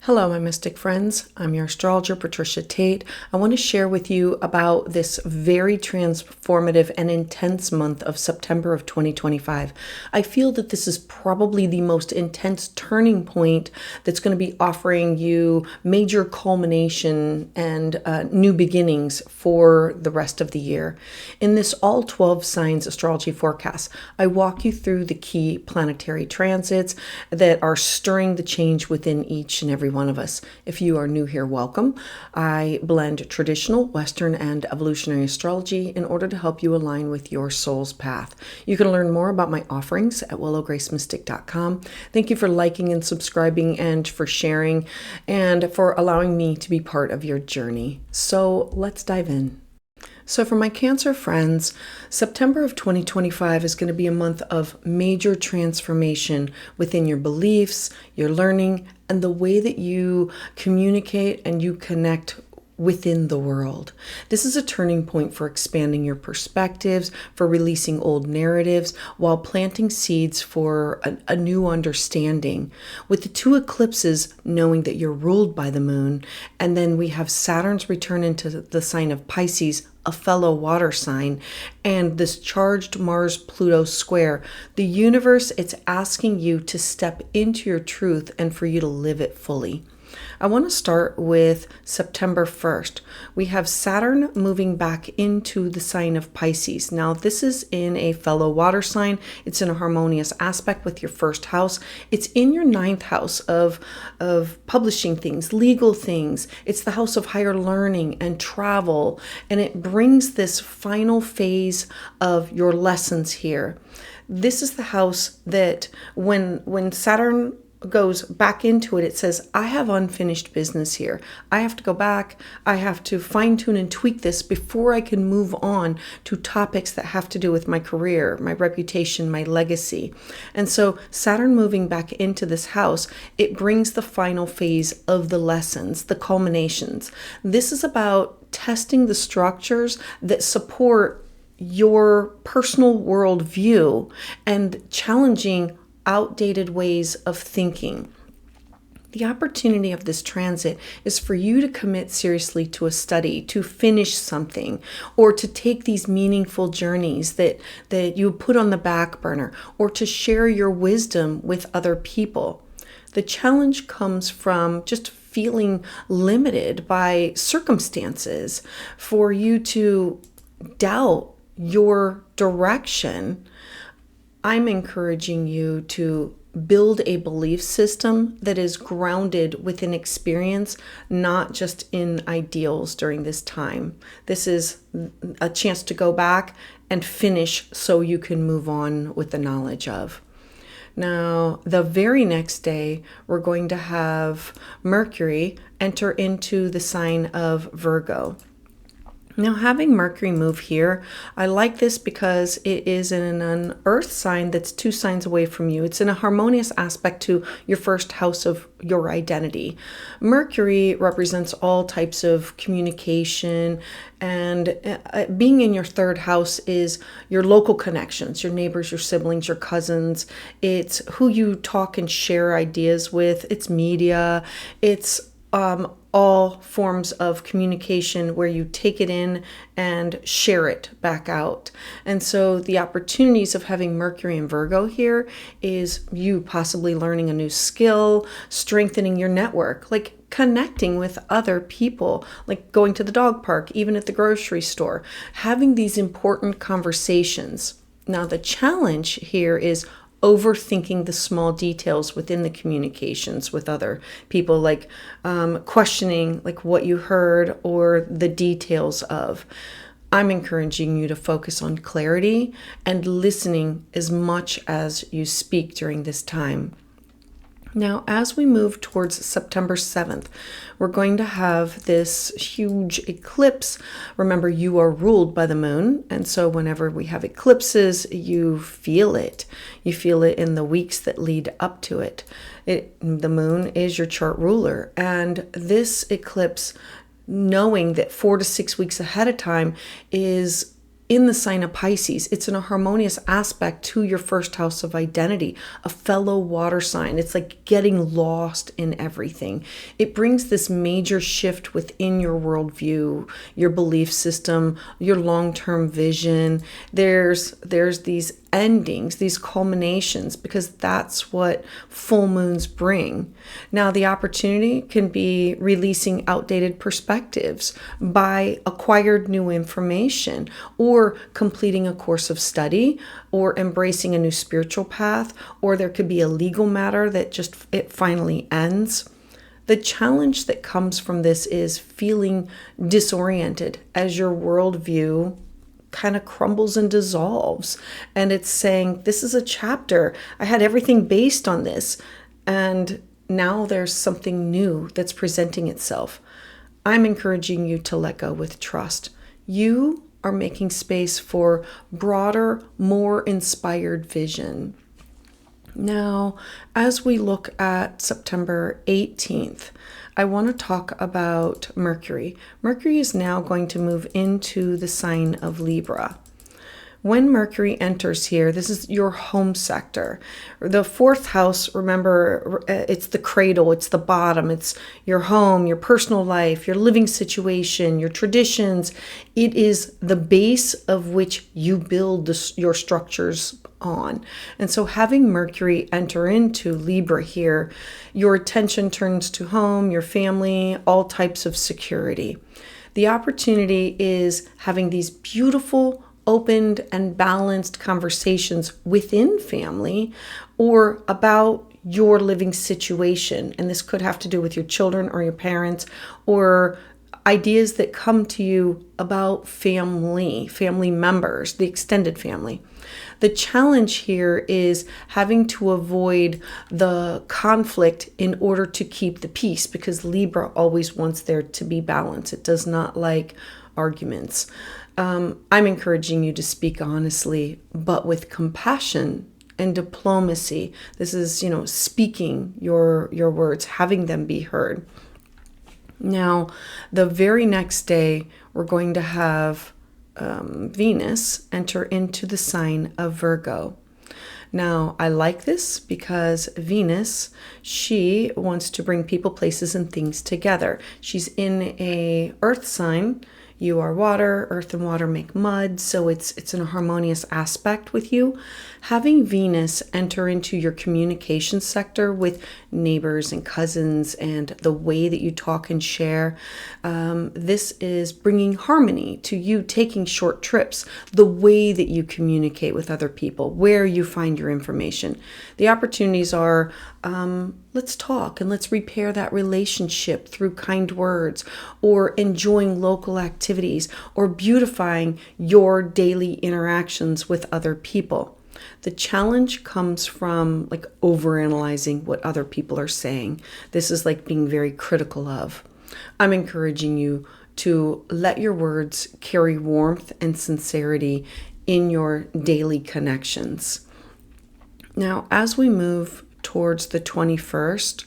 Hello, my mystic friends. I'm your astrologer, Patricia Tate. I want to share with you about this very transformative and intense month of September of 2025. I feel that this is probably the most intense turning point that's going to be offering you major culmination and new beginnings for the rest of the year. In this all 12 signs astrology forecast, I walk you through the key planetary transits that are stirring the change within each and every one of us. If you are new here, welcome. I blend traditional, Western, and evolutionary astrology in order to help you align with your soul's path. You can learn more about my offerings at willowgracemystic.com. Thank you for liking and subscribing and for sharing and for allowing me to be part of your journey. So let's dive in. So for my Cancer friends, September of 2025 is going to be a month of major transformation within your beliefs, your learning, and the way that you communicate and you connect within the world. This is a turning point for expanding your perspectives, for releasing old narratives, while planting seeds for a new understanding. With the two eclipses, knowing that you're ruled by the moon, and then we have Saturn's return into the sign of Pisces, a fellow water sign, and this charged Mars-Pluto square. The universe, it's asking you to step into your truth and for you to live it fully. I want to start with September 1st. We have Saturn moving back into the sign of Pisces. Now, this is in a fellow water sign. It's in a harmonious aspect with your first house. It's in your ninth house of publishing things, legal things. It's the house of higher learning and travel. And it brings this final phase of your lessons here. This is the house that when Saturn goes back into it, it says, I have unfinished business here. I have to go back. I have to fine tune and tweak this before I can move on to topics that have to do with my career, my reputation, my legacy. And so Saturn moving back into this house, it brings the final phase of the lessons, the culminations. This is about testing the structures that support your personal worldview and challenging outdated ways of thinking. The opportunity of this transit is for you to commit seriously to a study, to finish something, or to take these meaningful journeys that you put on the back burner, or to share your wisdom with other people. The challenge comes from just feeling limited by circumstances, for you to doubt your direction. I'm encouraging you to build a belief system that is grounded within experience, not just in ideals during this time. This is a chance to go back and finish so you can move on with the knowledge of. Now, the very next day, we're going to have Mercury enter into the sign of Virgo. Now, having Mercury move here, I like this because it is in an earth sign that's 2 signs away from you. It's in a harmonious aspect to your first house of your identity. Mercury represents all types of communication, and being in your third house is your local connections, your neighbors, your siblings, your cousins. It's who you talk and share ideas with. It's media. It's all forms of communication where you take it in and share it back out. And so the opportunities of having Mercury and Virgo here is you possibly learning a new skill, strengthening your network, like connecting with other people, like going to the dog park, even at the grocery store, having these important conversations. Now, the challenge here is overthinking the small details within the communications with other people, like questioning like what you heard or the details of. I'm encouraging you to focus on clarity and listening as much as you speak during this time. Now, as we move towards September 7th, we're going to have this huge eclipse. Remember, you are ruled by the moon. And so whenever we have eclipses, you feel it. You feel it in the weeks that lead up to it. The moon is your chart ruler. And this eclipse, knowing that 4 to 6 weeks ahead of time, is in the sign of Pisces. It's in a harmonious aspect to your first house of identity, a fellow water sign. It's like getting lost in everything. It brings this major shift within your worldview, your belief system, your long-term vision. There's these endings, these culminations, because that's what full moons bring. Now, the opportunity can be releasing outdated perspectives by acquired new information, or completing a course of study, or embracing a new spiritual path, or there could be a legal matter that it finally ends. The challenge that comes from this is feeling disoriented as your worldview kind of crumbles and dissolves. And it's saying, this is a chapter. I had everything based on this. And now there's something new that's presenting itself. I'm encouraging you to let go with trust. You are making space for broader, more inspired vision. Now, as we look at September 18th, I want to talk about Mercury. Mercury is now going to move into the sign of Libra. When Mercury enters here, this is your home sector. The fourth house, remember, it's the cradle, it's the bottom, it's your home, your personal life, your living situation, your traditions. It is the base of which you build your structures on. And so having Mercury enter into Libra here, your attention turns to home, your family, all types of security. The opportunity is having these beautiful, opened and balanced conversations within family or about your living situation. And this could have to do with your children or your parents, or ideas that come to you about family members, the extended family. The challenge here is having to avoid the conflict in order to keep the peace, because Libra always wants there to be balance. It does not like arguments. I'm encouraging you to speak honestly, but with compassion and diplomacy. This is, speaking your words, having them be heard. Now, the very next day, we're going to have Venus enter into the sign of Virgo. Now, I like this because Venus, she wants to bring people, places, and things together. She's in a earth sign. You are water, earth and water make mud, so it's in a harmonious aspect with you. Having Venus enter into your communication sector with neighbors and cousins and the way that you talk and share, this is bringing harmony to you taking short trips, the way that you communicate with other people, where you find your information. The opportunities are, let's talk and let's repair that relationship through kind words, or enjoying local activities, or beautifying your daily interactions with other people. The challenge comes from overanalyzing what other people are saying. This is being very critical of. I'm encouraging you to let your words carry warmth and sincerity in your daily connections. Now, as we move towards the 21st,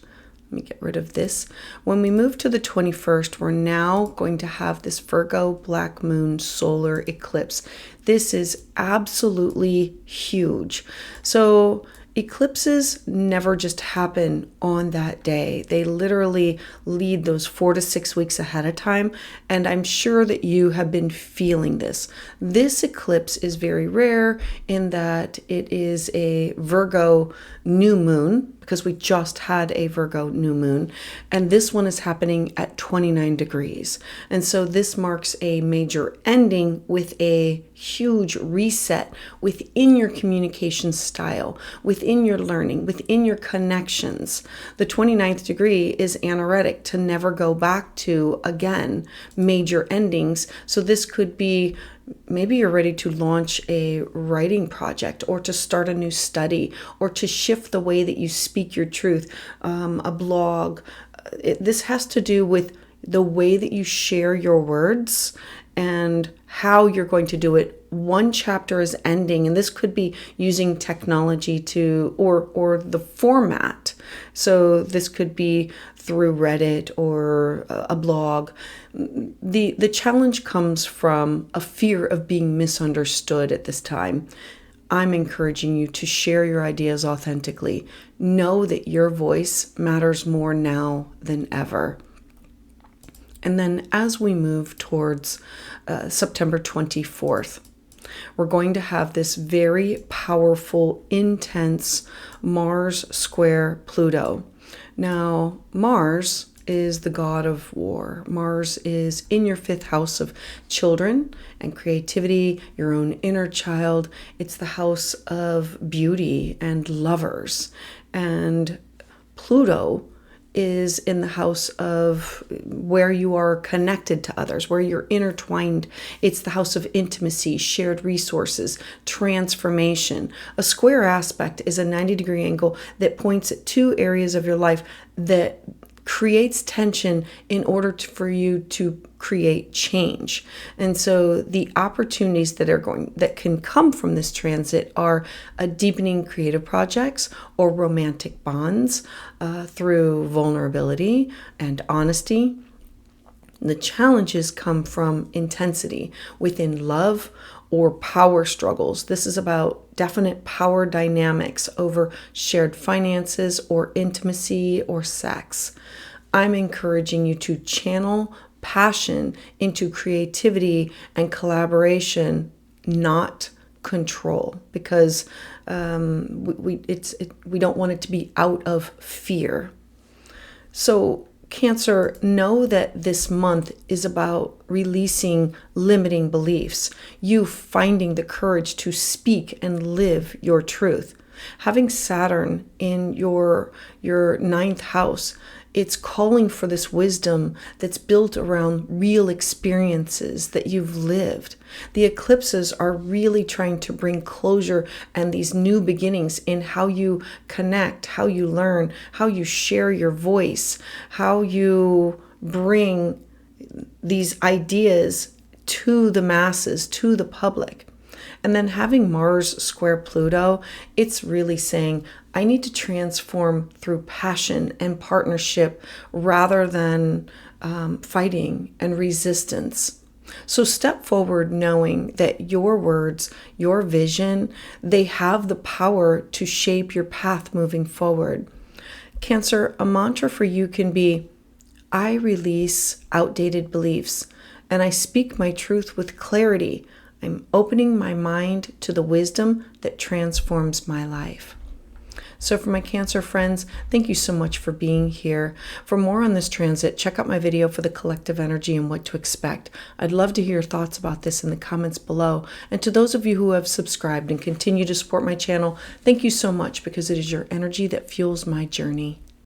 let me get rid of this. When we move to the 21st, we're now going to have this Virgo black moon solar eclipse. This is absolutely huge. So eclipses never just happen on that day. They literally lead those 4 to 6 weeks ahead of time. And I'm sure that you have been feeling this. This eclipse is very rare in that it is a Virgo new moon, because we just had a Virgo new moon, and this one is happening at 29 degrees. And so this marks a major ending with a huge reset within your communication style, within your learning, within your connections. The 29th degree is anaretic, to never go back to again major endings. So this could be, maybe you're ready to launch a writing project, or to start a new study, or to shift the way that you speak your truth, a blog. This has to do with the way that you share your words and how you're going to do it one chapter is ending, and this could be using technology to, or the format. So this could be through Reddit or a blog. The challenge comes from a fear of being misunderstood at this time. I'm encouraging you to share your ideas authentically. Know that your voice matters more now than ever. And then as we move towards September 24th, we're going to have this very powerful, intense Mars square Pluto. Now, Mars is the god of war. Mars is in your 5th house of children and creativity, your own inner child. It's the house of beauty and lovers. And Pluto is in the house of where you are connected to others, where you're intertwined. It's the house of intimacy, shared resources, transformation. A square aspect is a 90-degree angle that points at 2 areas of your life that creates tension in order for you to create change. And so the opportunities that can come from this transit are a deepening creative projects or romantic bonds through vulnerability and honesty. The challenges come from intensity within love or power struggles. This is about definite power dynamics over shared finances or intimacy or sex. I'm encouraging you to channel passion into creativity and collaboration, not control, because we don't want it to be out of fear. So Cancer, know that this month is about releasing limiting beliefs, you finding the courage to speak and live your truth. Having Saturn in your 9th house, it's calling for this wisdom that's built around real experiences that you've lived. The eclipses are really trying to bring closure and these new beginnings in how you connect, how you learn, how you share your voice, how you bring these ideas to the masses, to the public. And then having Mars square Pluto, it's really saying, I need to transform through passion and partnership rather than fighting and resistance. So step forward knowing that your words, your vision, they have the power to shape your path moving forward. Cancer, a mantra for you can be, I release outdated beliefs and I speak my truth with clarity. I'm opening my mind to the wisdom that transforms my life. So for my Cancer friends, thank you so much for being here. For more on this transit, check out my video for the collective energy and what to expect. I'd love to hear your thoughts about this in the comments below. And to those of you who have subscribed and continue to support my channel, thank you so much, because it is your energy that fuels my journey.